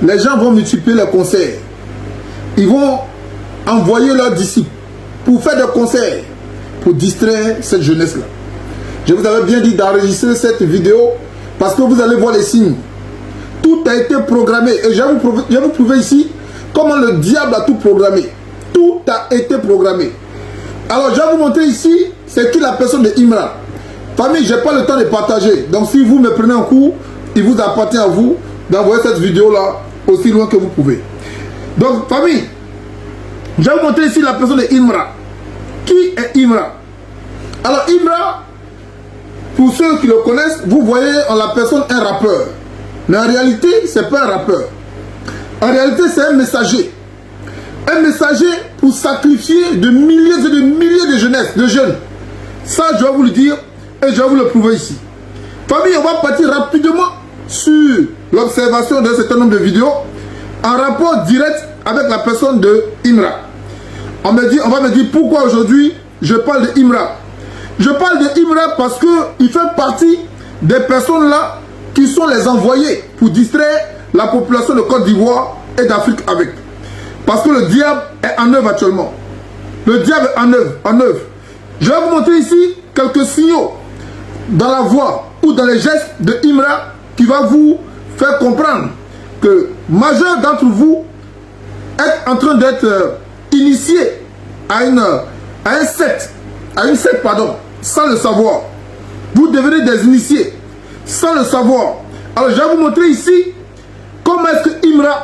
les gens vont multiplier les concerts. Ils vont envoyer leurs disciples pour faire des concerts, pour distraire cette jeunesse-là. Je vous avais bien dit d'enregistrer cette vidéo parce que vous allez voir les signes. Tout a été programmé. Et je vais vous prouver ici comment le diable a tout programmé. Tout a été programmé. Alors, je vais vous montrer ici, c'est qui la personne de Imran. Famille, je n'ai pas le temps de partager. Donc, si vous me prenez en cours, il vous appartient à vous d'envoyer cette vidéo-là aussi loin que vous pouvez. Donc, famille, je vais vous montrer ici la personne de Imran. Qui est Imran? Alors, Imran, pour ceux qui le connaissent, vous voyez en la personne un rappeur. Mais en réalité, ce n'est pas un rappeur. En réalité, c'est un messager. Un messager pour sacrifier de milliers et de milliers de jeunesse, de jeunes. Ça, je vais vous le dire et je vais vous le prouver ici. Famille, on va partir rapidement sur l'observation d'un certain nombre de vidéos en rapport direct avec la personne de Imran. On va me dire pourquoi aujourd'hui je parle de Imran. Je parle de Imran parce qu'il fait partie des personnes là qui sont les envoyés pour distraire la population de Côte d'Ivoire et d'Afrique avec. Parce que le diable est en œuvre actuellement. Le diable est en œuvre. Je vais vous montrer ici quelques signaux dans la voix ou dans les gestes de Imran qui va vous faire comprendre que majeur d'entre vous est en train d'être initié à une secte, sans le savoir. Vous devenez des initiés sans le savoir. Alors je vais vous montrer ici comment est-ce que Imran,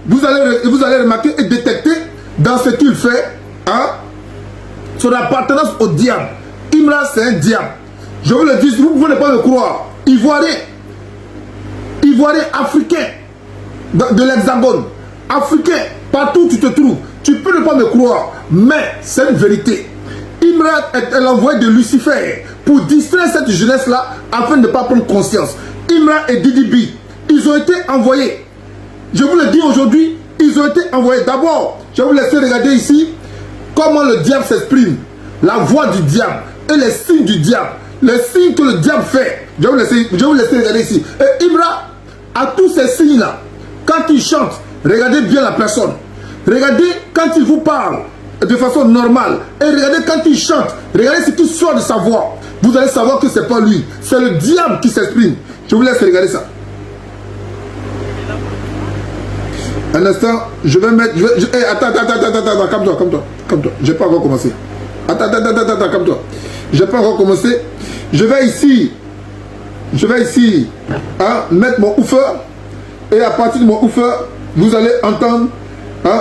vous allez remarquer et détecter dans ce qu'il fait, son appartenance au diable. Imran, c'est un diable. Je vous le dis, vous ne pouvez pas me croire. Ivoirien africain de l'Hexagone, africain, partout où tu te trouves, tu peux ne pas me croire, mais c'est une vérité. Imran est l'envoyé de Lucifer pour distraire cette jeunesse-là afin de ne pas prendre conscience. Imran et Didi B, ils ont été envoyés. Je vous le dis aujourd'hui, ils ont été envoyés. D'abord, je vais vous laisser regarder ici comment le diable s'exprime, la voix du diable et les signes du diable, les signes que le diable fait. Je vais vous laisser regarder ici. Et Imran a tous ces signes-là. Quand il chante, regardez bien la personne. Regardez quand il vous parle de façon normale. Et regardez quand il chante. Regardez ce qui sort de sa voix. Vous allez savoir que ce n'est pas lui. C'est le diable qui s'exprime. Je vous laisse regarder ça. Un instant, je vais mettre... Hey, attends, calme-toi. Je n'ai pas encore commencé. Attends, calme-toi. Je n'ai pas encore commencé. Je vais ici mettre mon woofer. Et à partir de mon woofer, vous allez entendre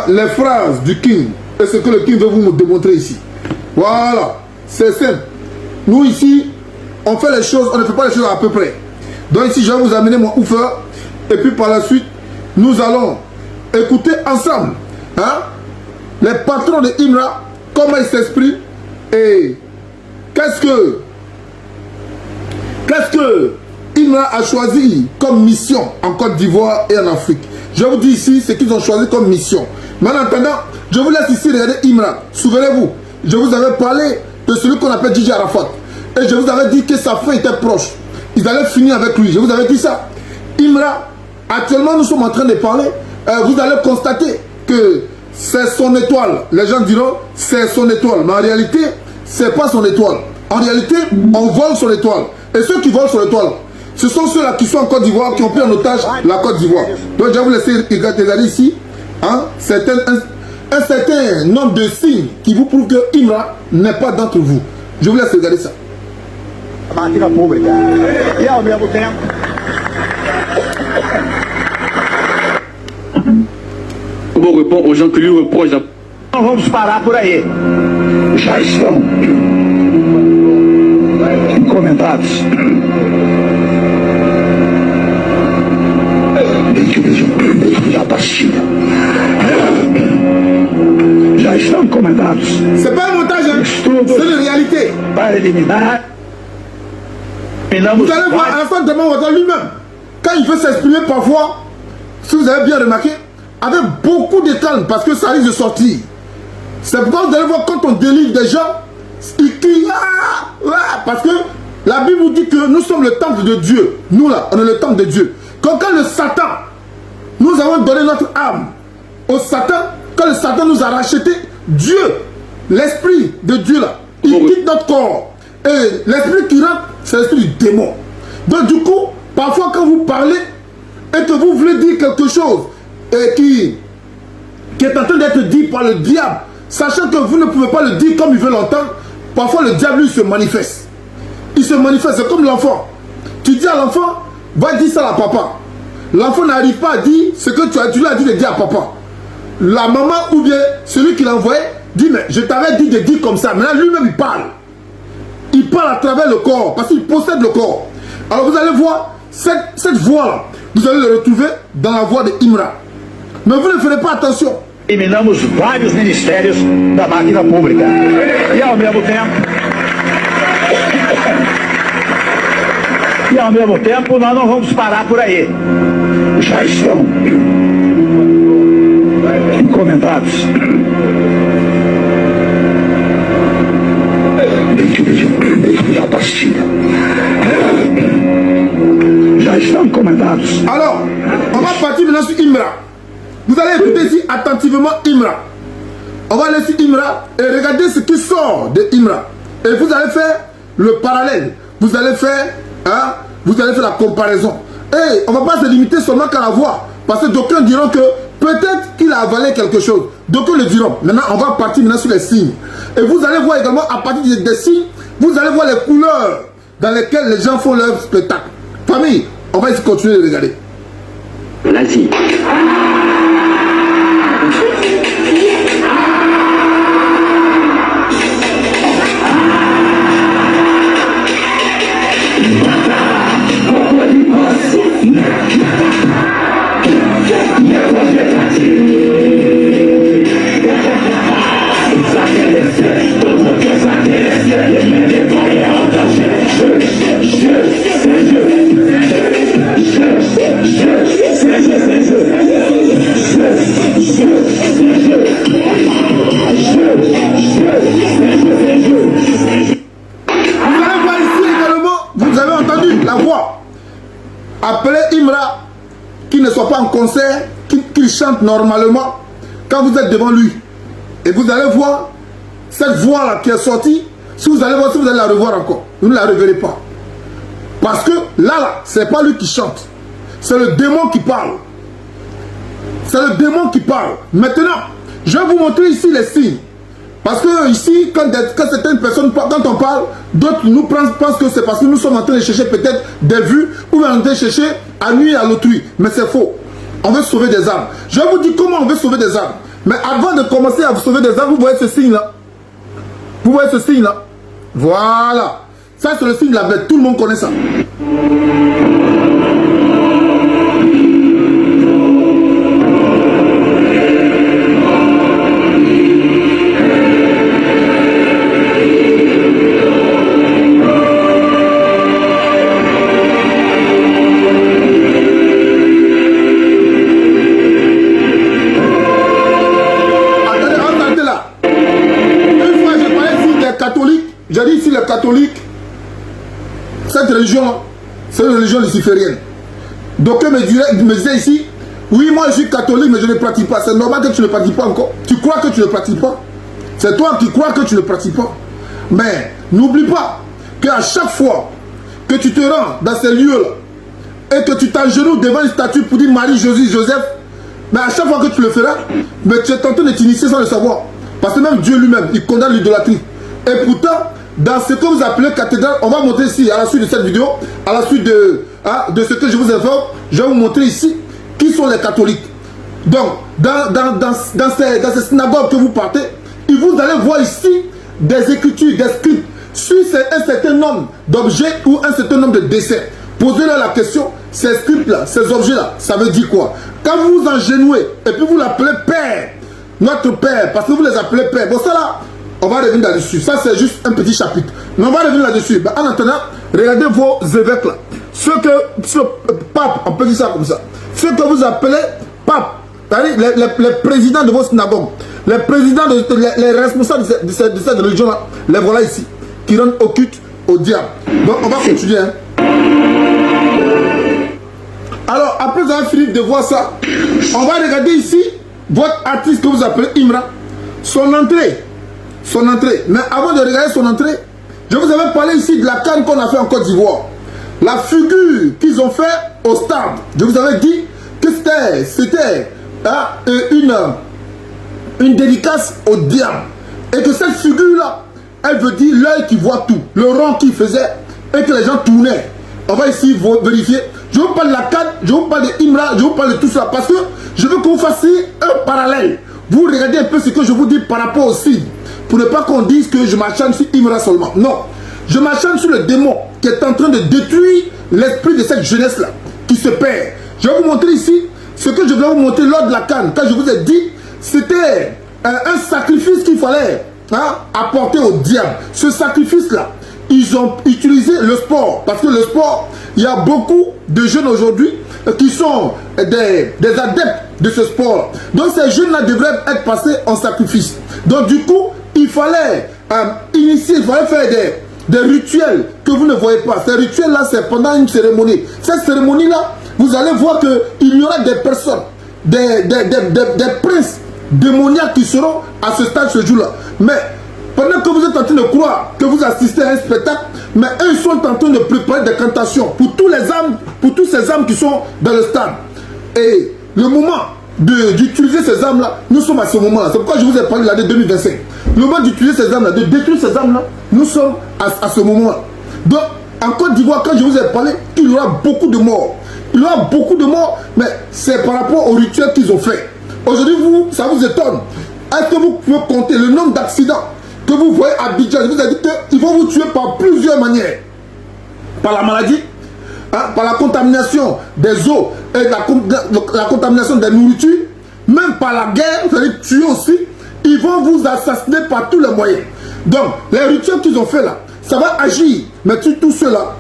les phrases du King. Et ce que le King veut vous démontrer ici. Voilà. C'est simple. Nous ici, on fait les choses, on ne fait pas les choses à peu près. Donc ici, je vais vous amener mon woofer. Et puis par la suite, nous allons écouter ensemble les patrons de Imran, comment ils s'expriment et qu'est-ce que Imran a choisi comme mission en Côte d'Ivoire et en Afrique. Je vous dis ici ce qu'ils ont choisi comme mission. Mais en attendant, je vous laisse ici regarder Imran. Souvenez-vous, je vous avais parlé de celui qu'on appelle DJ Arafat. Et je vous avais dit que sa fin était proche. Ils allaient finir avec lui. Je vous avais dit ça. Imran, actuellement nous sommes en train de parler. Vous allez constater que c'est son étoile. Les gens diront c'est son étoile. Mais en réalité, ce n'est pas son étoile. En réalité, on vole son étoile. Et ceux qui volent son étoile, ce sont ceux-là qui sont en Côte d'Ivoire, qui ont pris en otage la Côte d'Ivoire. Donc je vais vous laisser regarder ici un certain nombre de signes qui vous prouvent que Imran n'est pas d'entre vous. Je vous laisse regarder ça. Como répond aux gens qui lui reprochent. Não vamos parar por aí. Já estão comentados. Já pastilha. Já estão comentados. C'est pas un montage, hein? C'est une réalité. Para eliminar. Vous allez voir à la fin de mon regard lui-même. Quand il veut s'exprimer parfois, si vous avez bien remarqué, avec beaucoup de calme, parce que ça risque de sortir. C'est pourquoi vous allez voir quand on délivre des gens, ils crient, parce que la Bible nous dit que nous sommes le temple de Dieu. Nous là, on est le temple de Dieu. Quand le Satan Nous avons donné notre âme au Satan. Quand le Satan nous a racheté, Dieu, l'esprit de Dieu là, il quitte notre corps. Et l'esprit qui rentre, c'est l'esprit du démon. Donc du coup, parfois quand vous parlez et que vous voulez dire quelque chose et qui est en train d'être dit par le diable, sachant que vous ne pouvez pas le dire comme il veut l'entendre, parfois le diable lui se manifeste. Il se manifeste, c'est comme l'enfant. Tu dis à l'enfant, va dire ça à papa. L'enfant n'arrive pas à dire ce que tu lui as dit de dire à papa. La maman ou bien celui qui l'a envoyé dit, mais je t'avais dit de dire comme ça. Maintenant lui-même il parle. Il parle à travers le corps, parce qu'il possède le corps. Alors vous allez voir, cette voix-là, vous allez le retrouver dans la voix de Imra. Mais vous ne ferez pas attention. Eliminamos vários ministérios da máquina pública. E ao mesmo tempo nós não vamos parar por aí. Já estão comentados. Da pastilha. Já estão comentados. Alors, on va partir maintenant sur Imra. Vous allez écouter ici attentivement Imra. On va aller sur Imra et regarder ce qui sort de Imra. Et vous allez faire le parallèle. Vous allez faire la comparaison. Et on ne va pas se limiter seulement qu'à la voix. Parce que d'aucuns diront que peut-être qu'il a avalé quelque chose. D'aucuns le diront. Maintenant, on va partir maintenant sur les signes. Et vous allez voir également à partir des signes, vous allez voir les couleurs dans lesquelles les gens font leur spectacle. Famille, on va essayer de continuer de regarder. L'Asie. Appelez Imra qui ne soit pas en concert, qui chante normalement quand vous êtes devant lui. Et vous allez voir cette voix-là qui est sortie. Si vous allez voir, si vous allez la revoir encore, vous ne la reverrez pas. Parce que là, ce n'est pas lui qui chante. C'est le démon qui parle. C'est le démon qui parle. Maintenant, je vais vous montrer ici les signes. Parce que ici, quand certaines personnes, quand on parle, d'autres nous pensent que c'est parce que nous sommes en train de chercher peut-être des vues ou en train de chercher à nuire à l'autrui. Mais c'est faux. On veut sauver des âmes. Je vais vous dire comment on veut sauver des âmes. Mais avant de commencer à sauver des âmes, vous voyez ce signe-là. Vous voyez ce signe-là. Voilà. Ça, c'est le signe de la bête. Tout le monde connaît ça. J'ai dit ici les catholiques, cette religion, c'est une religion luciférienne. Donc me disait ici, oui moi je suis catholique mais je ne pratique pas. C'est normal que tu ne pratiques pas encore. Tu crois que tu ne pratiques pas. C'est toi qui crois que tu ne pratiques pas. Mais n'oublie pas qu'à chaque fois que tu te rends dans ces lieux-là et que tu t'agenouilles devant une statue pour dire Marie, Jésus, Joseph, mais à chaque fois que tu le feras, mais tu es tenté de t'initier sans le savoir. Parce que même Dieu lui-même, il condamne l'idolâtrie. Et pourtant, dans ce que vous appelez cathédrale, on va montrer ici, à la suite de cette vidéo, à la suite de ce que je vous informe, je vais vous montrer ici qui sont les catholiques. Donc, dans ces synagogues que vous partez, et vous allez voir ici des écritures, des scripts, sur un certain nombre d'objets ou un certain nombre de dessins. Posez-leur la question, ces scripts-là, ces objets-là, ça veut dire quoi? Quand vous vous engenouez, et puis vous l'appelez Père, notre Père, parce que vous les appelez Père, bon ça là, on va revenir là-dessus. Ça, c'est juste un petit chapitre. Mais on va revenir là-dessus. En attendant, regardez vos évêques là. Ce pape, on peut dire ça comme ça. Ce que vous appelez pape, c'est-à-dire les présidents de vos synagogues, les présidents, les responsables de cette religion-là, les voilà ici, qui rendent au culte au diable. Donc, on va continuer. Hein. Alors, après avoir fini de voir ça, on va regarder ici votre artiste que vous appelez Imra, son entrée. Mais avant de regarder son entrée, je vous avais parlé ici de la CAN qu'on a fait en Côte d'Ivoire. La figure qu'ils ont fait au stade. Je vous avais dit que c'était une dédicace au diable. Et que cette figure-là, elle veut dire l'œil qui voit tout, le rond qu'il faisait et que les gens tournaient. On va ici vérifier. Je vous parle de la CAN, je vous parle de Imra, je vous parle de tout ça parce que je veux que vous fassiez un parallèle. Vous regardez un peu ce que je vous dis par rapport au signe. Pour ne pas qu'on dise que je m'acharne sur Imra seulement. Non. Je m'acharne sur le démon qui est en train de détruire l'esprit de cette jeunesse-là, qui se perd. Je vais vous montrer ici ce que je voulais vous montrer lors de la CAN. Quand je vous ai dit, c'était un sacrifice qu'il fallait apporter au diable. Ce sacrifice-là, ils ont utilisé le sport. Parce que le sport, il y a beaucoup de jeunes aujourd'hui qui sont des adeptes de ce sport. Donc ces jeunes-là devraient être passés en sacrifice. Donc du coup, il fallait initier, il fallait faire des rituels que vous ne voyez pas. Ces rituels-là, c'est pendant une cérémonie. Cette cérémonie-là, vous allez voir qu'il y aura des personnes, des princes démoniaques qui seront à ce stade ce jour-là. Mais pendant que vous êtes en train de croire que vous assistez à un spectacle, mais eux sont en train de préparer des cantations pour tous ces âmes qui sont dans le stade. Et le moment d'utiliser ces âmes-là, nous sommes à ce moment-là. C'est pourquoi je vous ai parlé de l'année 2025. Le moment d'utiliser ces âmes-là, de détruire ces âmes-là, nous sommes à ce moment-là. Donc, en Côte d'Ivoire, quand je vous ai parlé, il y aura beaucoup de morts. Il y aura beaucoup de morts, mais c'est par rapport au rituel qu'ils ont fait. Aujourd'hui, ça vous étonne. Est-ce que vous pouvez compter le nombre d'accidents que vous voyez à Abidjan? Je vous ai dit qu'ils vont vous tuer par plusieurs manières. Par la maladie, par la contamination des eaux et la contamination des nourritures, même par la guerre, vous allez tuer aussi. Ils vont vous assassiner par tous les moyens. Donc, les rituels qu'ils ont fait là, ça va agir. Mais tous ceux-là,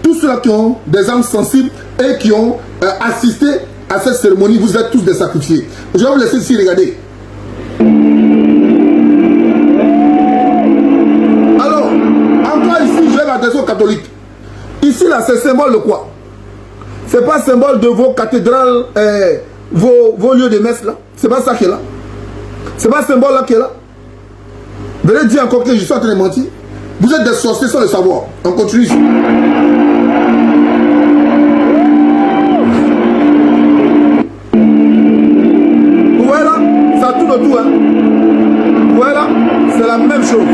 tous ceux-là qui ont des âmes sensibles et qui ont assisté à cette cérémonie, vous êtes tous des sacrifiés. Je vais vous laisser ici regarder. Alors, encore ici, je vais m'adresser aux catholiques. Ici, là, c'est symbole de quoi? C'est pas symbole de vos cathédrales, vos lieux de messe, là. C'est pas ça qui est là. C'est pas symbole là qui est là. Vous allez dire encore que je suis en train de mentir. Vous êtes des sorciers sans le savoir. On continue ici. Voilà, ça tourne autour. Voilà, c'est la même chose.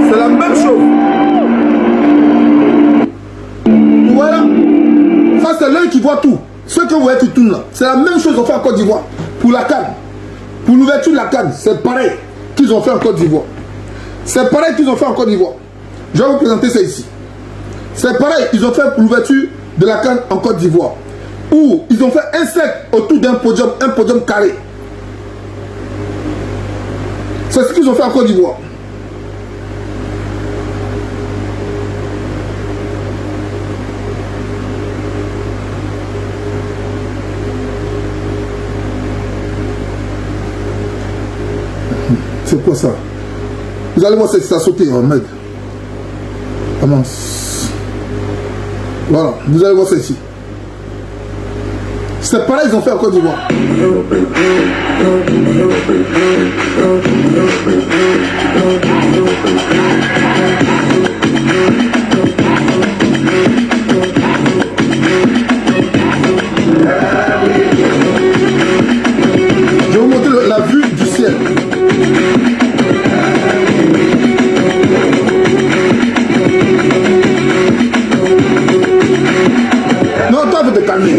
C'est la même chose. Voilà. Ça, c'est l'œil qui voit tout. Ce que vous voyez qui tourne là, c'est la même chose qu'on fait en Côte d'Ivoire. Pour la CAN. Pour l'ouverture de la CAN, c'est pareil qu'ils ont fait en Côte d'Ivoire. C'est pareil qu'ils ont fait en Côte d'Ivoire. Je vais vous présenter ça ici. C'est pareil, ils ont fait pour l'ouverture de la CAN en Côte d'Ivoire. Où ils ont fait un cercle autour d'un podium carré. C'est ce qu'ils ont fait en Côte d'Ivoire. C'est quoi ça? Vous allez voir ça sauter, mec. Commence. Voilà, vous allez voir ça ici. C'est pareil, ils ont fait en Côte d'Ivoire. Je vais vous montrer la vue du ciel. Non, toi, vous te calmer.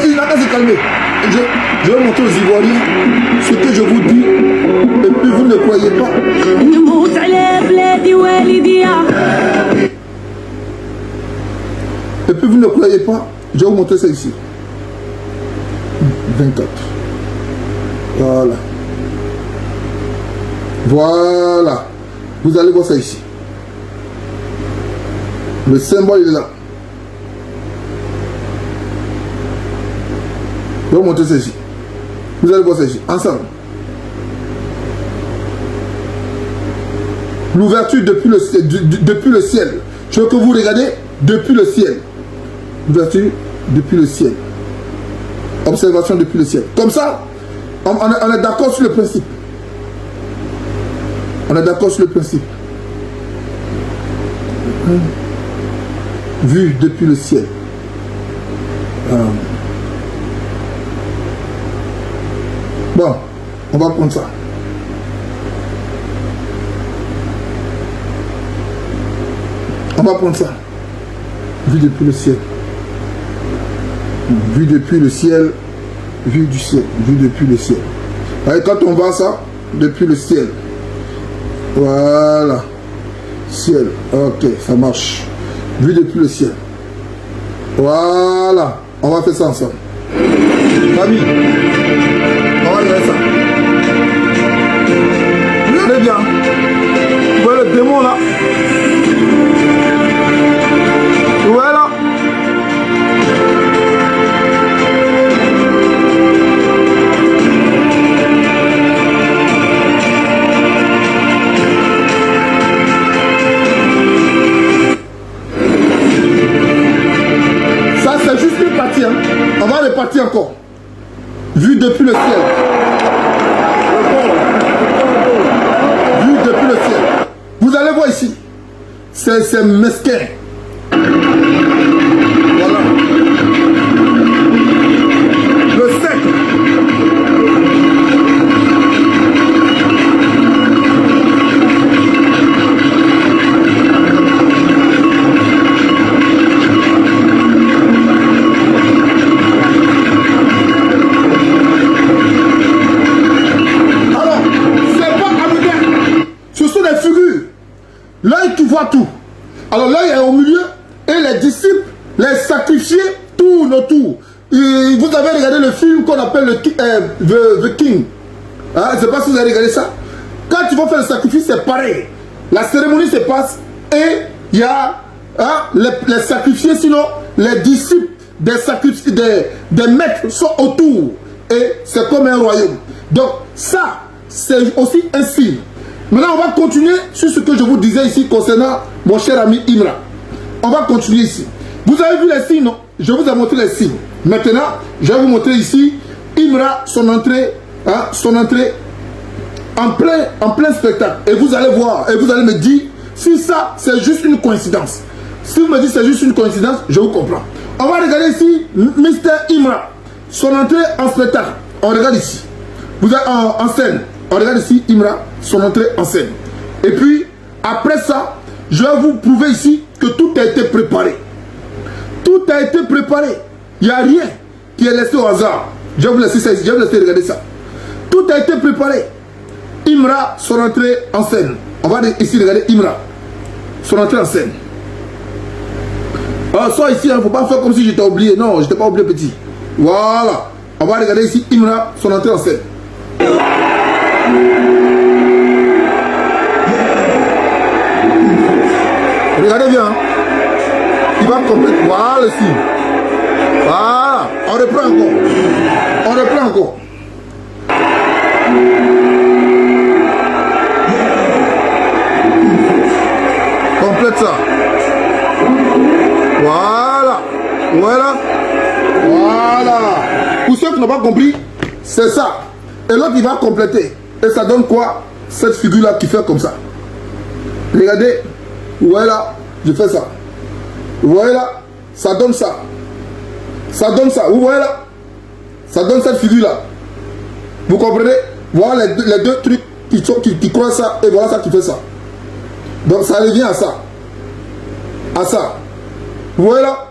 Il n'a qu'à se calmer. Je vais montrer aux Ivoiriens ce que je vous dis. Et puis vous ne croyez pas. Et puis vous ne croyez pas. Je vais vous montrer ça ici. 24. Voilà. Voilà. Vous allez voir ça ici. Le symbole est là. Je vais vous montrer ça ici. Vous allez voir ça ici. Ensemble. L'ouverture depuis le ciel. Je veux que vous regardez depuis le ciel. L'ouverture depuis le ciel. Observation depuis le ciel. Comme ça, on est d'accord sur le principe. On est d'accord sur le principe. Vue depuis le ciel. Bon, on va prendre ça. On va prendre ça. Vue depuis le ciel. Vue depuis le ciel. Vue du ciel. Vue depuis le ciel. Et quand on voit ça, depuis le ciel. Voilà. Ciel. Ok, ça marche. Vue depuis le ciel. Voilà. On va faire ça ensemble. Famille. On va regarder ça. Regardez bien. Vous voyez le démon là? Voilà. Ça c'est juste une partie. Hein. On va repartir encore. Vue depuis le ciel. Vue depuis le ciel. Vous allez voir ici. C'est mesquin. Voilà. Le sec. Alors, c'est pas anodin. Ce sont des figures. L'œil qui voit tout. Alors l'œil est au milieu. Et les disciples, les sacrifiés, tournent autour. Et vous avez regardé le film qu'on appelle The King. Hein, je ne sais pas si vous avez regardé ça. Quand ils vont faire le sacrifice, c'est pareil. La cérémonie se passe et il y a les sacrifiés, sinon les disciples des maîtres sont autour. Et c'est comme un royaume. Donc ça, c'est aussi un signe. Maintenant, on va continuer sur ce que je vous disais ici concernant mon cher ami Imra. On va continuer ici. Vous avez vu les signes, non? Je vous ai montré les signes. Maintenant, je vais vous montrer ici Imra, son entrée en plein spectacle. Et vous allez voir, et vous allez me dire si ça, c'est juste une coïncidence. Si vous me dites c'est juste une coïncidence, je vous comprends. On va regarder ici Mr. Imra, son entrée en spectacle. On regarde ici. Vous êtes en scène. On regarde ici Imra, son entrée en scène. Et puis, après ça, je vais vous prouver ici que tout a été préparé. Tout a été préparé. Il n'y a rien qui est laissé au hasard. Je vais vous laisser ça ici. Je vais vous laisser regarder ça. Tout a été préparé. Imra, son entrée en scène. On va ici regarder Imra, son entrée en scène. Alors, soit ici, il ne faut pas faire comme si j'étais oublié. Non, je n'étais pas oublié petit. Voilà. On va regarder ici Imra, son entrée en scène. Regardez bien. Il va compléter. Voilà le signe. Voilà. On reprend encore. On reprend encore. Complète ça. Voilà. Voilà. Voilà. Pour ceux qui n'ont pas compris, c'est ça. Et l'autre, il va compléter. Et ça donne quoi? Cette figure-là qui fait comme ça. Regardez. Voilà. Je fais ça. Vous voyez là? Ça donne ça. Ça donne ça. Vous voyez là? Ça donne cette figure-là. Vous comprenez? Voilà les deux trucs qui croient ça. Et voilà ça qui fait ça. Donc ça revient à ça. À ça. Vous voyez là?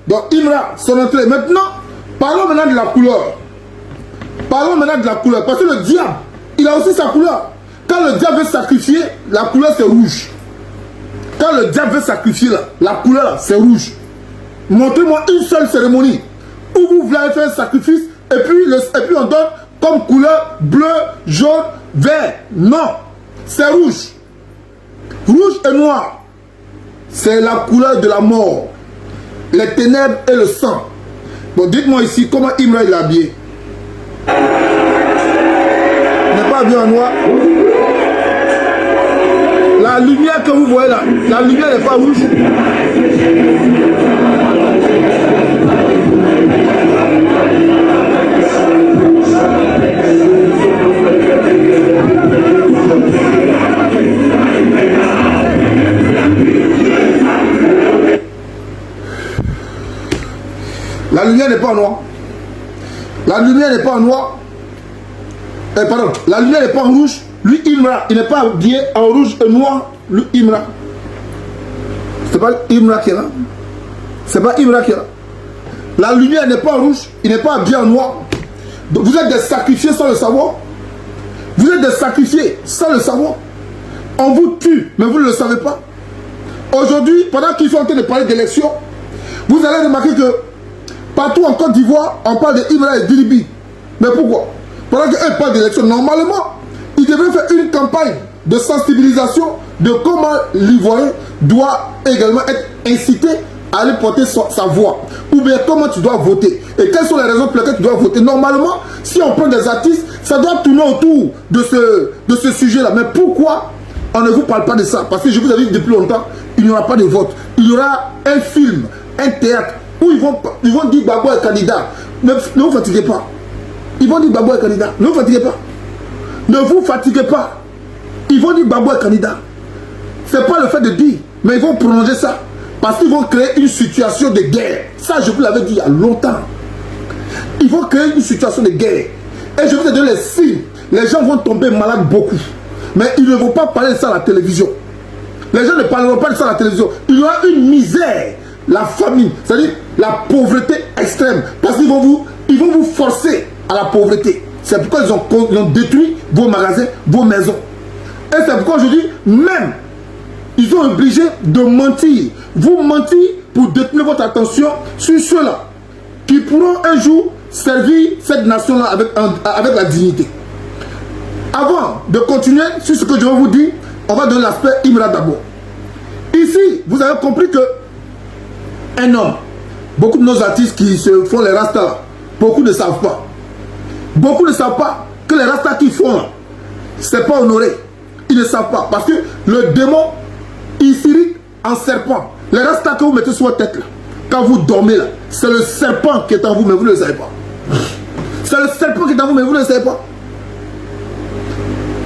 Donc Imra, son entrée. Maintenant, parlons maintenant de la couleur. Parlons maintenant de la couleur. Parce que le diable, il a aussi sa couleur. Quand le diable veut sacrifier, la couleur c'est rouge. Quand le diable veut sacrifier, la couleur c'est rouge. Montrez-moi une seule cérémonie où vous voulez faire un sacrifice et puis on donne comme couleur bleu, jaune, vert. Non, c'est rouge. Rouge et noir. C'est la couleur de la mort. Les ténèbres et le sang. Bon, dites-moi ici comment Imra est habillé. Il n'est pas habillé en noir. La lumière que vous voyez là, la lumière n'est pas rouge. lumière n'est pas en noir. La lumière n'est pas en noir. Pardon, la lumière n'est pas en rouge. Lui, Imra, il n'est pas habillé en rouge et noir. Lui, Imra. C'est pas Imra qui est là. C'est pas Imra qui est là. La lumière n'est pas en rouge. Il n'est pas habillé en noir. Donc, vous êtes des sacrifiés sans le savoir. Vous êtes des sacrifiés sans le savoir. On vous tue, mais vous ne le savez pas. Aujourd'hui, pendant qu'ils sont en train de parler d'élection, vous allez remarquer que partout en Côte d'Ivoire, on parle de Imra et Dilibi. Mais pourquoi? Pendant qu'eux parlent d'élection, normalement, ils devraient faire une campagne de sensibilisation de comment l'Ivoirien doit également être incité à aller porter sa voix. Ou bien comment tu dois voter. Et quelles sont les raisons pour lesquelles tu dois voter. Normalement, si on prend des artistes, ça doit tourner autour de ce sujet-là. Mais pourquoi on ne vous parle pas de ça? Parce que je vous avais dit depuis longtemps, il n'y aura pas de vote. Il y aura un film, un théâtre, où ils vont dire Gbagbo est candidat. Ne vous fatiguez pas. Ils vont dire Gbagbo est candidat. Ne vous fatiguez pas. Ne vous fatiguez pas. Ils vont dire Gbagbo est candidat. Ce n'est pas le fait de dire, mais ils vont prolonger ça. Parce qu'ils vont créer une situation de guerre. Ça, je vous l'avais dit il y a longtemps. Ils vont créer une situation de guerre. Et je vous ai donné les signes. Les gens vont tomber malades beaucoup. Mais ils ne vont pas parler de ça à la télévision. Les gens ne parleront pas de ça à la télévision. Il y aura une misère. La famine, c'est-à-dire la pauvreté extrême. Parce qu'ils vont vous forcer à la pauvreté. C'est pourquoi ils ont détruit vos magasins, vos maisons. Et c'est pourquoi je dis, même, ils sont obligés de mentir. Vous mentir pour détourner votre attention sur ceux-là qui pourront un jour servir cette nation-là avec la dignité. Avant de continuer sur ce que je vais vous dire, on va donner l'aspect Imra d'abord. Ici, vous avez compris que un homme, beaucoup de nos artistes qui se font les rastas, beaucoup ne savent pas. Beaucoup ne savent pas que les rastas qu'ils font là, c'est pas honoré. Ils ne savent pas. Parce que le démon, il s'irrite en serpent. Les rastas que vous mettez sur votre tête là, quand vous dormez là, c'est le serpent qui est en vous, mais vous ne le savez pas. C'est le serpent qui est en vous, mais vous ne le savez pas.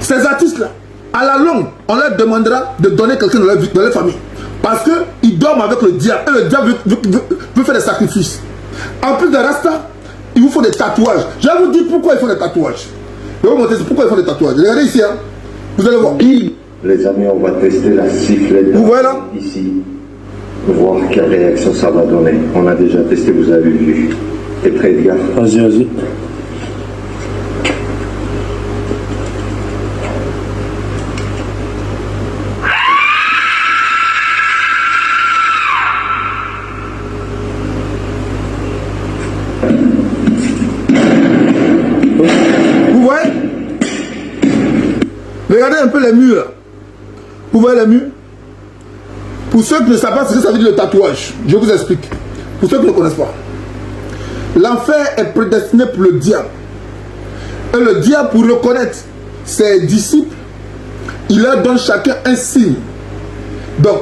Ces artistes-là, à la longue, on leur demandera de donner quelqu'un dans leur famille. Parce qu'ils dorment avec le diable. Et le diable veut faire des sacrifices. En plus de Rasta, il vous faut des tatouages. Je vais vous dire pourquoi ils font des tatouages. Je vais vous montrer pourquoi ils font des tatouages. Regardez ici, hein. Vous allez voir. Les amis, on va tester la sifflette. Vous voyez là? Ici. Voir quelle réaction ça va donner. On a déjà testé, vous avez vu. T'es prêt, Edgar? Vas-y, vas-y. Regardez un peu les murs là. Vous voyez les murs? Pour ceux qui ne savent pas ce que ça veut dire le tatouage, je vous explique. Pour ceux qui ne connaissent pas. L'enfer est prédestiné pour le diable. Et le diable, pour reconnaître ses disciples, il leur donne chacun un signe. Donc,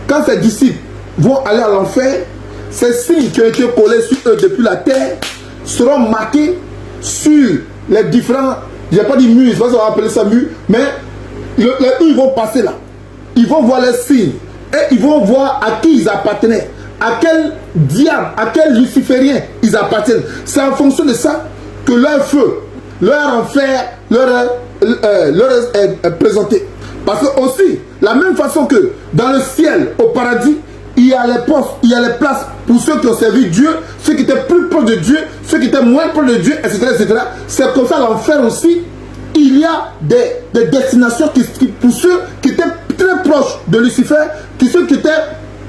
quand ses disciples vont aller à l'enfer, ces signes qui ont été collés sur eux depuis la terre seront marqués sur les différents... Je n'ai pas dit murs, je ne sais pas si on va appeler ça murs, mais où ils vont passer là. Ils vont voir les signes et ils vont voir à qui ils appartenaient, à quel diable, à quel luciférien ils appartiennent. C'est en fonction de ça que leur feu, leur enfer leur est présenté. Parce que aussi, la même façon que dans le ciel, au paradis, il y a les postes, il y a les places pour ceux qui ont servi Dieu, ceux qui étaient plus proches de Dieu, ceux qui étaient moins proches de Dieu, etc. etc. C'est comme ça l'enfer aussi. Il y a des destinations pour ceux qui étaient très proches de Lucifer, ceux qui étaient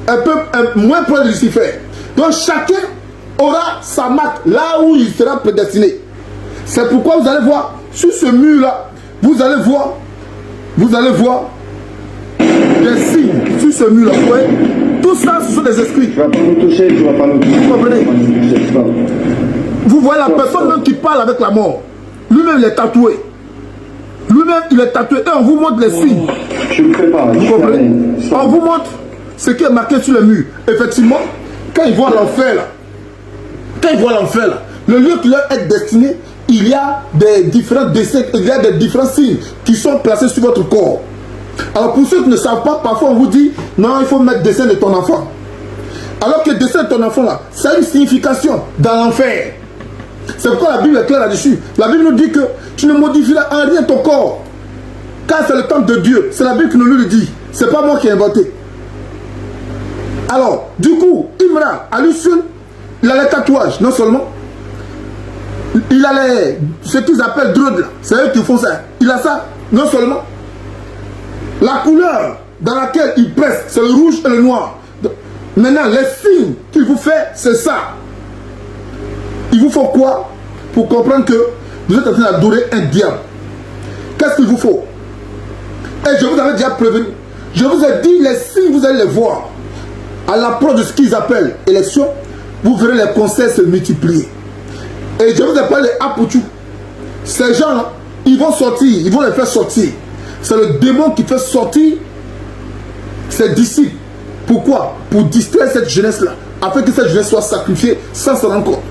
un peu moins proches de Lucifer. Donc chacun aura sa marque là où il sera prédestiné. C'est pourquoi vous allez voir sur ce mur-là, vous allez voir des signes sur ce mur-là. Ouais. Tout ça, ce sont des esprits. Tu vas pas nous toucher, tu vas pas nous toucher. Vous comprenez? Vous voyez la personne même qui parle avec la mort. Lui-même, il est tatoué. Lui-même, il est tatoué. Et on vous montre les signes. Je ne fais pas. Vous comprenez? On vous montre ce qui est marqué sur le mur. Effectivement, quand ils voient l'enfer là, le lieu qui leur est destiné, il y a des différents dessins, il y a des différents signes qui sont placés sur votre corps. Alors pour ceux qui ne savent pas, parfois on vous dit non, il faut mettre le dessin de ton enfant. Alors que descendre ton enfant là, ça a une signification dans l'enfer. C'est pourquoi la Bible est claire là-dessus. La Bible nous dit que tu ne modifieras en rien ton corps. Car c'est le temple de Dieu. C'est la Bible qui nous le dit. C'est pas moi qui ai inventé. Alors, du coup, Imran, à lui seul, il a les tatouages, non seulement. Il a les, ce qu'ils appellent drogue, c'est eux qui font ça. Il a ça, non seulement. La couleur dans laquelle il presse, c'est le rouge et le noir. Maintenant, les signes qu'il vous fait, c'est ça. Il vous faut quoi pour comprendre que vous êtes en train d'adorer un diable? Qu'est-ce qu'il vous faut? Et je vous avais déjà prévenu. Je vous ai dit, les signes, vous allez les voir. À l'approche de ce qu'ils appellent élection, vous verrez les conseils se multiplier. Et je vous ai parlé de Apoutou. Ces gens-là, ils vont sortir, ils vont les faire sortir. C'est le démon qui fait sortir ses disciples. Pourquoi? Pour distraire cette jeunesse-là, afin que cette jeunesse soit sacrifiée sans s'en rendre compte.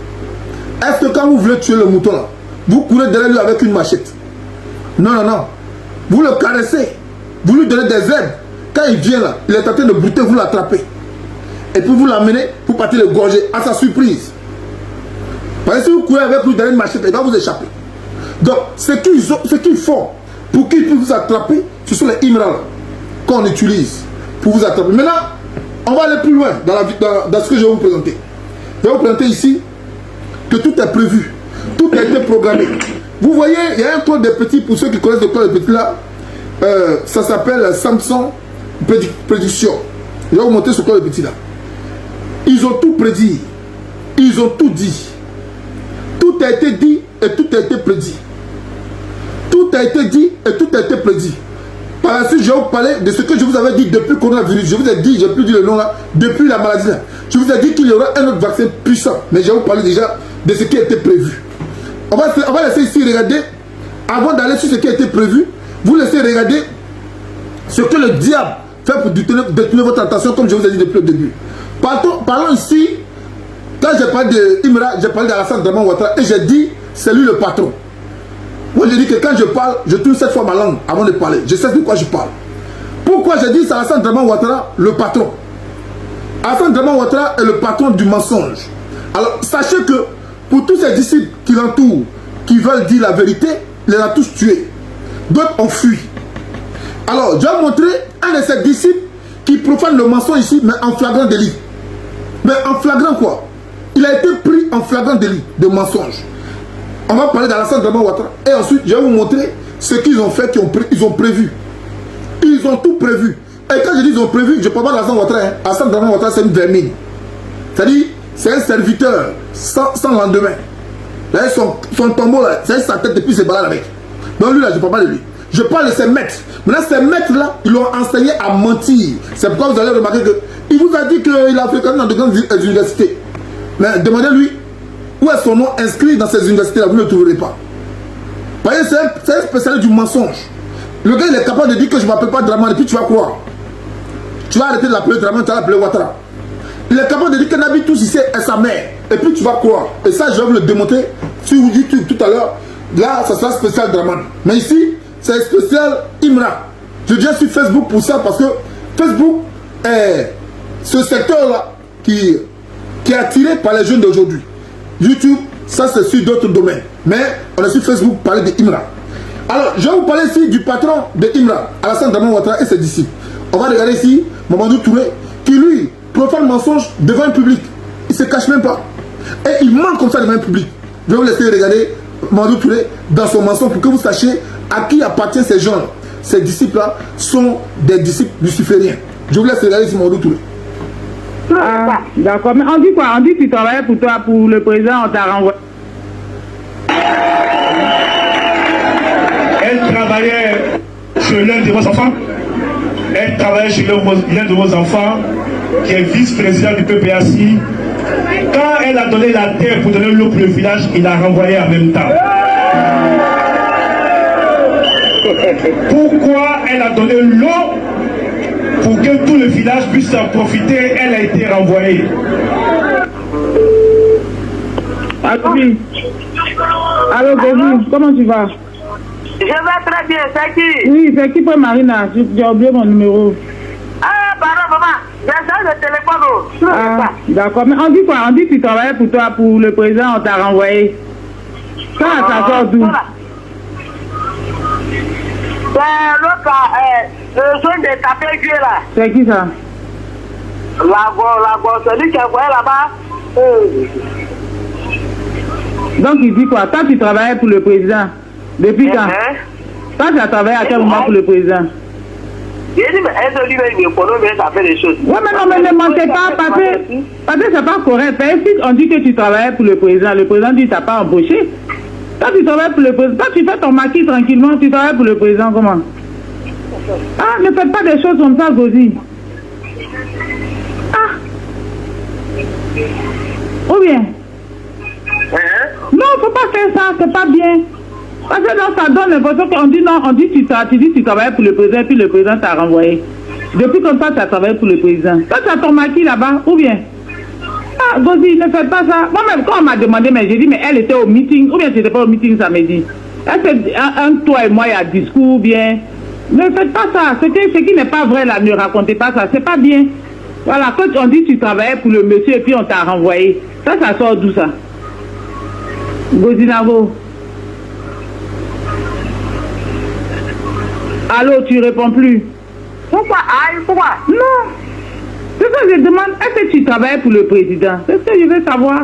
Est-ce que quand vous voulez tuer le mouton là, vous courez derrière lui avec une machette? Non, non, non. Vous le caressez, vous lui donnez des aides. Quand il vient là, il est en train de brouter, vous l'attrapez. Et puis vous l'amenez pour partir le gorger à sa surprise. Parce que si vous courez avec lui derrière une machette, il va vous échapper. Donc, ce qu'ils font pour qu'ils puissent vous attraper, ce sont les Imran qu'on utilise pour vous attraper. Maintenant, on va aller plus loin dans ce que je vais vous présenter. Je vais vous présenter ici que tout est prévu, tout a été programmé. Vous voyez, il y a un code des petits, pour ceux qui connaissent le code des petits là, ça s'appelle Samson Prédiction. Je vais vous montrer ce code des petits là. Ils ont tout prédit, ils ont tout dit. Tout a été dit et tout a été prédit. Tout a été dit et tout a été prédit. Par la suite, je vais vous parler de ce que je vous avais dit depuis le coronavirus. Je vous ai dit, je n'ai plus dit le nom là, depuis la maladie là. Je vous ai dit qu'il y aura un autre vaccin puissant. Mais je vais vous parler déjà de ce qui a été prévu. On va laisser ici regarder, avant d'aller sur ce qui a été prévu, vous laissez regarder ce que le diable fait pour détourner votre attention, comme je vous ai dit depuis le début. Parlons ici, quand j'ai parlé de Imran, j'ai parlé d'Alassane Draman Ouattara et j'ai dit, c'est lui le patron. Moi j'ai dit que quand je parle, je tourne cette fois ma langue avant de parler. Je sais de quoi je parle. Pourquoi j'ai dit c'est Alassane Draman Ouattara le patron? Alassane Draman Ouattara est le patron du mensonge. Alors sachez que pour tous ces disciples qui l'entourent, qui veulent dire la vérité, il les a tous tués. D'autres ont fui. Alors je vais vous montrer un de ces disciples qui profane le mensonge ici, mais en flagrant délit. Mais en flagrant quoi? Il a été pris en flagrant délit de mensonge. On va parler d'Alassane Draman Ouattara. Et ensuite, je vais vous montrer ce qu'ils ont fait, ils ont prévu. Ils ont tout prévu. Et quand je dis ils ont prévu, je ne parle pas d'Alassane Ouattara. Alassane Draman Ouattara, c'est une vermine. C'est-à-dire, c'est un serviteur sans lendemain. Là, son tombeau, c'est sa tête et puis ses balades avec. Donc lui, là, je ne parle pas de lui. Je parle de ses maîtres. Maintenant, ces maîtres-là, ils l'ont enseigné à mentir. C'est pourquoi vous allez remarquer qu'il vous a dit qu'il a fréquenté dans de grandes universités. Mais demandez-lui où est son nom inscrit dans ces universités-là, vous ne le trouverez pas. Parce que c'est un spécialiste du mensonge. Le gars, il est capable de dire que je ne m'appelle pas Draman et puis tu vas croire. Tu vas arrêter de l'appeler Draman, tu vas l'appeler Ouattara. Il est capable de dire que Nabi tous ici est sa mère et puis tu vas croire. Et ça, je vais vous le démontrer sur YouTube tout à l'heure. Là, ça sera spécial Draman. Mais ici, c'est spécial Imran. Je viens sur Facebook pour ça parce que Facebook est ce secteur-là qui est attiré par les jeunes d'aujourd'hui. YouTube, ça c'est sur d'autres domaines. Mais on est sur Facebook pour parler de Imran. Alors, je vais vous parler ici du patron de Imran, Alassane Draman Ouattara et ses disciples. On va regarder ici Mamadou Touré, qui lui profane le mensonge devant un public. Il ne se cache même pas. Et il ment comme ça devant un public. Je vais vous laisser regarder Mamadou Touré dans son mensonge pour que vous sachiez à qui appartiennent ces gens-là. Ces disciples-là sont des disciples lucifériens. Je vous laisse regarder ici Mamadou Touré. Ah, d'accord. Mais on dit quoi? On dit que tu travaillais pour toi, pour le président, on t'a renvoyé. Elle travaillait sur l'un de vos enfants. Elle travaillait sur l'un de vos enfants, qui est vice-président du PPACI. Quand elle a donné la terre pour donner l'eau pour le village, il a renvoyé en même temps. Pourquoi elle a donné l'eau pour que tout le village puisse en profiter? Elle a été renvoyée. Allô, Gobi, comment tu vas? Je vais très bien, c'est qui? Oui, c'est qui pour Marina? J'ai oublié mon numéro. Ah, pardon, maman, j'ai changé de téléphone. pas d'eau. Ah, d'accord. Mais on dit quoi? On dit que tu travaillais pour toi, pour le président, on t'a renvoyé. Ça sort d'où? Voilà. C'est l'autre, zone de taper Dieu là. C'est qui ça? La celui qui est envoyé là-bas. Donc il dit quoi? Toi tu travaillais pour le président. Depuis quand? Toi tu as travaillé à quel moment pour le président? J'ai dit, mais elle lui met une économie, ça fait des choses. Ouais, mais non, mais ne mentez pas, parce que c'est pas correct. Si on dit que tu travaillais pour le président dit que tu n'as pas embauché. Toi tu travailles pour le président, toi tu fais ton maquis tranquillement, tu travailles pour le président, comment? Ah, ne faites pas des choses comme ça, Gozi. Ah. Ou bien? Non, faut pas faire ça, c'est pas bien. Parce que non, ça donne l'impression qu'on dit non, tu dis que tu travailles pour le président, puis le président t'a renvoyé. Depuis comme ça, tu as travaillé pour le président. Toi, tu as ton maquis là-bas, ou bien? Ah, Gozi, ne faites pas ça. Moi-même, quand on m'a demandé, mais j'ai dit, mais elle était au meeting, ou bien c'était pas au meeting samedi. Est-ce que toi et moi, il y a discours, ou bien? Ne faites pas ça. Ce qui n'est pas vrai là, ne racontez pas ça. C'est pas bien. Voilà, quand on dit que tu travaillais pour le monsieur et puis on t'a renvoyé, ça sort d'où ça? Gozi Navo. Allô, tu réponds plus. Pourquoi? Pourquoi? Non. C'est ça que je demande. Est-ce que tu travailles pour le président? C'est ce que je veux savoir.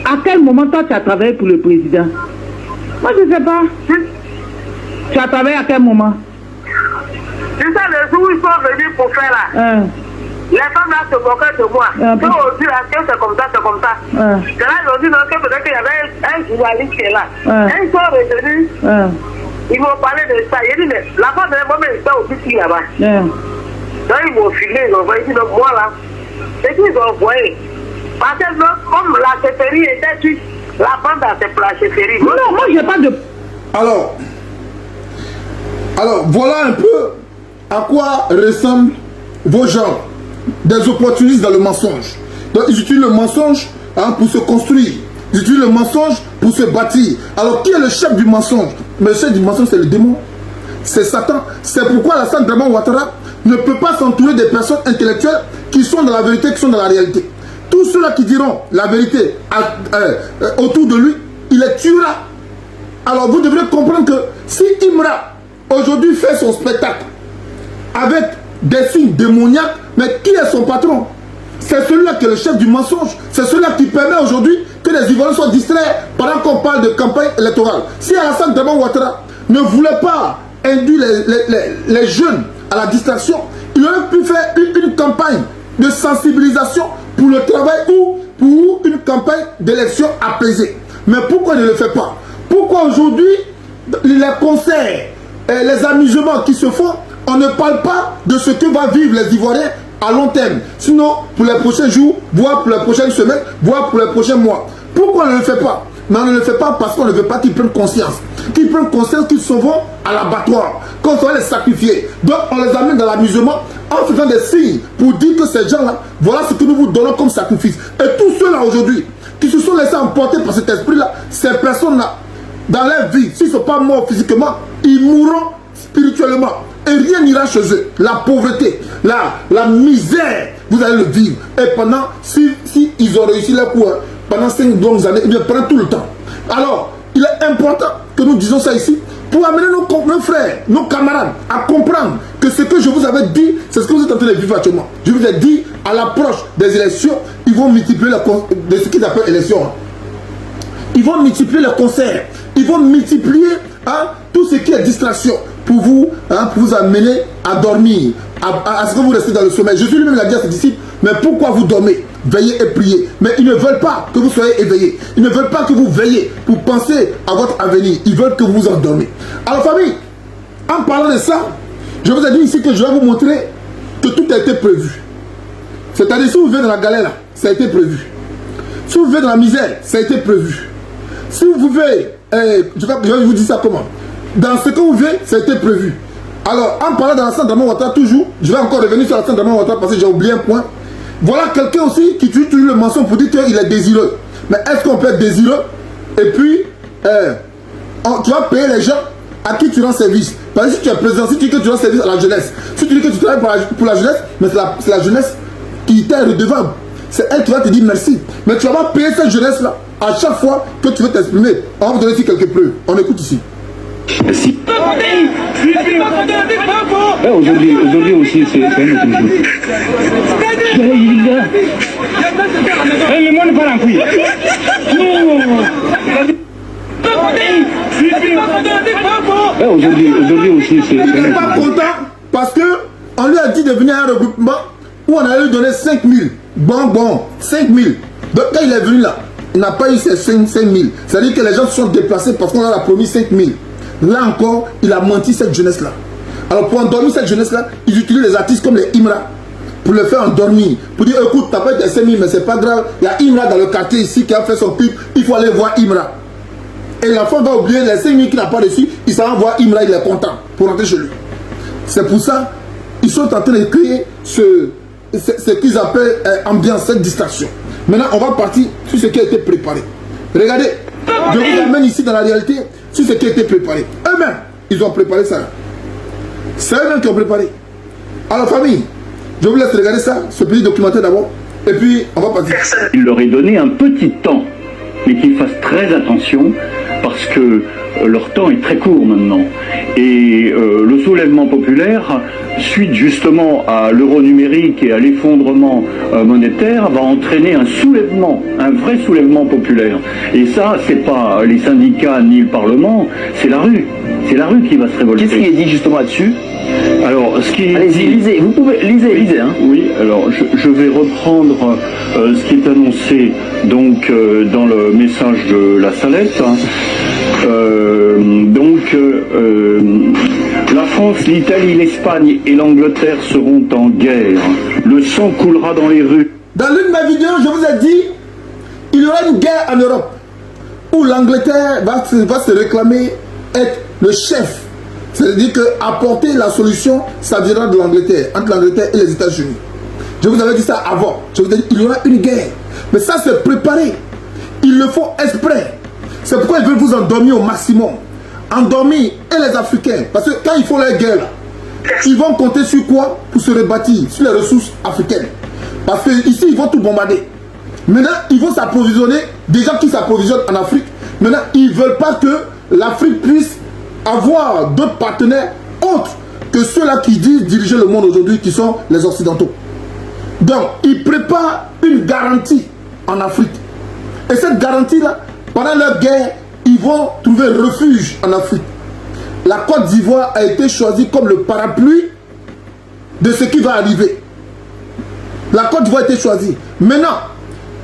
À quel moment toi tu as travaillé pour le président? Moi je ne sais pas. Tu as travaillé à quel moment? C'est ça le jour où ils sont venus pour faire là. Les femmes là se moquaient de moi. Quand on dit là que c'est comme ça, c'est comme ça. C'est là ils ont dit non, que peut-être qu'il y avait un journaliste qui est là. Ils sont revenus. Ils m'ont parlé de ça. J'ai dit, mais la femme de moi, elle était au petit là-bas. Donc ils m'ont filé, ils ont envoyé. Donc moi là, c'est qu'ils ont envoyé. Parce que comme la chefferie était tuée, la bande a fait pour la chefferie. Non, moi j'ai pas de. Alors, voilà un peu à quoi ressemblent vos gens. Des opportunistes dans le mensonge. Donc ils utilisent le mensonge pour se construire. Ils utilisent le mensonge pour se bâtir. Alors qui est le chef du mensonge? Mais le chef du mensonge c'est le démon. C'est Satan. C'est pourquoi Alassane Draman Ouattara ne peut pas s'entourer des personnes intellectuelles qui sont dans la vérité, qui sont dans la réalité. Tous ceux-là qui diront la vérité autour de lui, il les tuera. Alors vous devrez comprendre que si Imra aujourd'hui fait son spectacle avec des signes démoniaques, mais qui est son patron? C'est celui-là qui est le chef du mensonge. C'est celui-là qui permet aujourd'hui que les Ivoiriens soient distraits pendant qu'on parle de campagne électorale. Si Alassane Draman Ouattara ne voulait pas induire les jeunes à la distraction, il aurait pu faire une campagne de sensibilisation pour le travail ou pour une campagne d'élection apaisée. Mais pourquoi il ne le fait pas? Pourquoi aujourd'hui, les concerts, les amusements qui se font, on ne parle pas de ce que vont vivre les Ivoiriens à long terme, sinon pour les prochains jours, voire pour les prochaines semaines, voire pour les prochains mois. Pourquoi on ne le fait pas? Mais on ne le fait pas parce qu'on ne veut pas qu'ils prennent conscience. Qu'ils prennent conscience qu'ils se vont à l'abattoir, qu'on va les sacrifier. Donc on les amène dans l'amusement en faisant des signes pour dire que ces gens-là, voilà ce que nous vous donnons comme sacrifice. Et tous ceux-là aujourd'hui qui se sont laissés emporter par cet esprit-là, ces personnes-là, dans leur vie, s'ils ne sont pas morts physiquement, ils mourront spirituellement. Et rien n'ira chez eux. La pauvreté, la misère, vous allez le vivre. Et pendant, si ils ont réussi leur coup, pendant 5 longues années, eh bien pendant tout le temps. Alors, il est important que nous disions ça ici pour amener nos frères, nos camarades à comprendre que ce que je vous avais dit, c'est ce que vous êtes en train de vivre actuellement. Je vous ai dit, à l'approche des élections, ils vont multiplier de ce qu'ils appellent élections. Ils vont multiplier les concerts. Ils vont multiplier tout ce qui est distraction pour vous amener à dormir, à ce que vous restez dans le sommeil. Jésus lui-même l'a dit à ses disciples, mais pourquoi vous dormez? Veillez et priez. Mais ils ne veulent pas que vous soyez éveillés. Ils ne veulent pas que vous veillez pour penser à votre avenir. Ils veulent que vous vous endormez. Alors famille, en parlant de ça, je vous ai dit ici que je vais vous montrer que tout a été prévu. C'est-à-dire si vous vivez dans la galère, là, ça a été prévu. Si vous vivez dans la misère, ça a été prévu. Si vous vivez, je vais vous dire ça comment. Dans ce que vous vivez, ça a été prévu. Alors, en parlant d'Alassane Draman Ouattara, toujours, je vais encore revenir sur Alassane Draman Ouattara parce que j'ai oublié un point. Voilà quelqu'un aussi qui utilise le mensonge pour dire qu'il est désireux. Mais est-ce qu'on peut être désireux et puis tu vas payer les gens à qui tu rends service? Parce que si tu es président, si tu dis que tu rends service à la jeunesse, si tu dis que tu travailles pour la jeunesse, mais c'est la jeunesse qui t'est redevable. C'est elle qui va te dire merci. Mais tu vas pas payer cette jeunesse-là à chaque fois que tu veux t'exprimer. On va vous donner ici quelques preuves. On écoute ici. Merci. Aujourd'hui aussi, c'est un autre jour. Le monde part en couille. Aujourd'hui aussi, c'est un autre jour. Il n'est pas content parce qu'on lui a dit de venir à un regroupement où on allait lui donner 5 000. Bon, 5 000. Donc quand il est venu là, il n'a pas eu ces 5 000. C'est-à-dire que les gens se sont déplacés parce qu'on leur a promis 5 000. Là encore, il a menti cette jeunesse-là. Alors pour endormir cette jeunesse-là, ils utilisent les artistes comme les Imra pour le faire endormir. Pour dire, écoute, t'as pas été 5 000, mais c'est pas grave. Il y a Imra dans le quartier ici qui a fait son clip. Il faut aller voir Imra. Et l'enfant va oublier les 5 000 qu'il n'a pas reçu. Il s'en va voir Imra, il est content pour rentrer chez lui. C'est pour ça ils sont en train de créer ce qu'ils appellent ambiance, cette distraction. Maintenant, on va partir sur ce qui a été préparé. Regardez, je vous amène ici dans la réalité sur ce qui a été préparé. Eux-mêmes, ils ont préparé ça. C'est eux-mêmes qui ont préparé. Alors, famille, je vous laisse regarder ça, ce petit documentaire d'abord, et puis on va partir. Il leur est donné un petit temps, mais qu'ils fassent très attention, parce que leur temps est très court maintenant. Et le soulèvement populaire, suite justement à l'euro numérique et à l'effondrement monétaire, va entraîner un soulèvement, un vrai soulèvement populaire. Et ça, c'est pas les syndicats ni le Parlement, c'est la rue. C'est la rue qui va se révolter. Qu'est-ce qui est dit justement là-dessus? Alors, ce qui est allez-y, lisez, vous pouvez, lisez, hein. Oui, alors je vais reprendre ce qui est annoncé donc dans le message de la Salette. Hein. La France, l'Italie, l'Espagne et l'Angleterre seront en guerre. Le sang coulera dans les rues. Dans l'une de mes vidéos, je vous ai dit, il y aura une guerre en Europe où l'Angleterre va se réclamer être le chef. C'est-à-dire qu'apporter la solution, ça viendra de l'Angleterre, entre l'Angleterre et les États-Unis. Je vous avais dit ça avant. Je vous ai dit, il y aura une guerre. Mais ça, c'est préparé. Ils le font exprès. C'est pourquoi ils veulent vous endormir au maximum. Endormir et les Africains. Parce que quand ils font leur guerre, ils vont compter sur quoi pour se rebâtir? Sur les ressources africaines. Parce qu'ici, ils vont tout bombarder. Maintenant, ils vont s'approvisionner. Des gens qui s'approvisionnent en Afrique. Maintenant, ils ne veulent pas que l'Afrique puisse avoir d'autres partenaires autres que ceux-là qui disent diriger le monde aujourd'hui, qui sont les Occidentaux. Donc, ils préparent une garantie en Afrique. Et cette garantie-là, pendant leur guerre, ils vont trouver refuge en Afrique. La Côte d'Ivoire a été choisie comme le parapluie de ce qui va arriver. La Côte d'Ivoire a été choisie. Maintenant,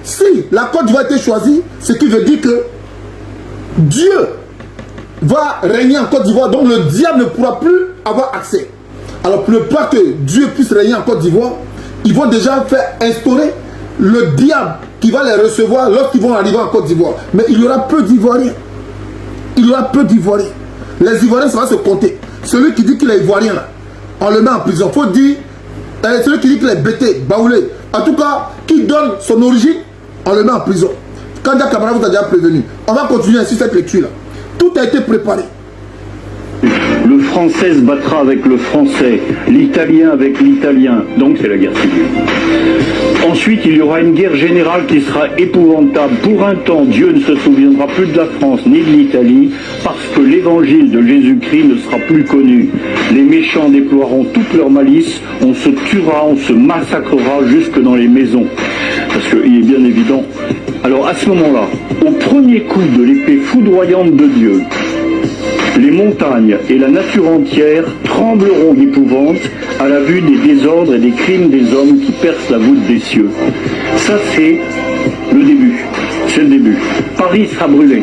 si la Côte d'Ivoire a été choisie, ce qui veut dire que Dieu va régner en Côte d'Ivoire, donc le diable ne pourra plus avoir accès. Alors pour ne pas que Dieu puisse régner en Côte d'Ivoire, ils vont déjà faire instaurer le diable qui va les recevoir lorsqu'ils vont arriver en Côte d'Ivoire. Mais il y aura peu d'Ivoiriens. Il y aura peu d'Ivoiriens. Les Ivoiriens, ça va se compter. Celui qui dit qu'il est Ivoirien, là, on le met en prison. Il faut dire, celui qui dit qu'il est bêté, baoulé, en tout cas, qui donne son origine, on le met en prison. Kanda Kamara vous a déjà prévenu. On va continuer ainsi cette lecture-là. Tout a été préparé. Le français se battra avec le français, l'italien avec l'italien, donc c'est la guerre civile. Ensuite, il y aura une guerre générale qui sera épouvantable. Pour un temps, Dieu ne se souviendra plus de la France ni de l'Italie, parce que l'évangile de Jésus-Christ ne sera plus connu. Les méchants déploieront toute leur malice, on se tuera, on se massacrera jusque dans les maisons. Parce qu'il est bien évident. Alors à ce moment-là, au premier coup de l'épée foudroyante de Dieu, les montagnes et la nature entière trembleront d'épouvante à la vue des désordres et des crimes des hommes qui percent la voûte des cieux. Ça, c'est le début. C'est le début. Paris sera brûlé.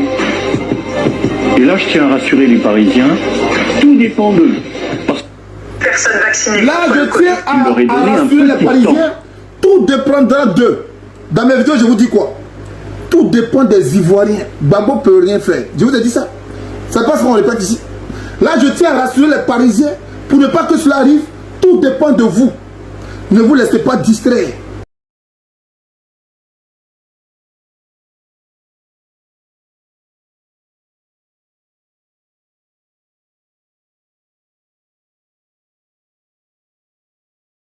Et là, je tiens à rassurer les Parisiens, tout dépend d'eux. Personne vaccinée. Là, je tiens à rassurer les Parisiens, tout dépendra d'eux. Dans mes vidéos, je vous dis quoi? Tout dépend des Ivoiriens. Babo ne peut rien faire. Je vous ai dit ça. C'est pas ce qu'on répète ici. Là, je tiens à rassurer les Parisiens pour ne pas que cela arrive. Tout dépend de vous. Ne vous laissez pas distraire.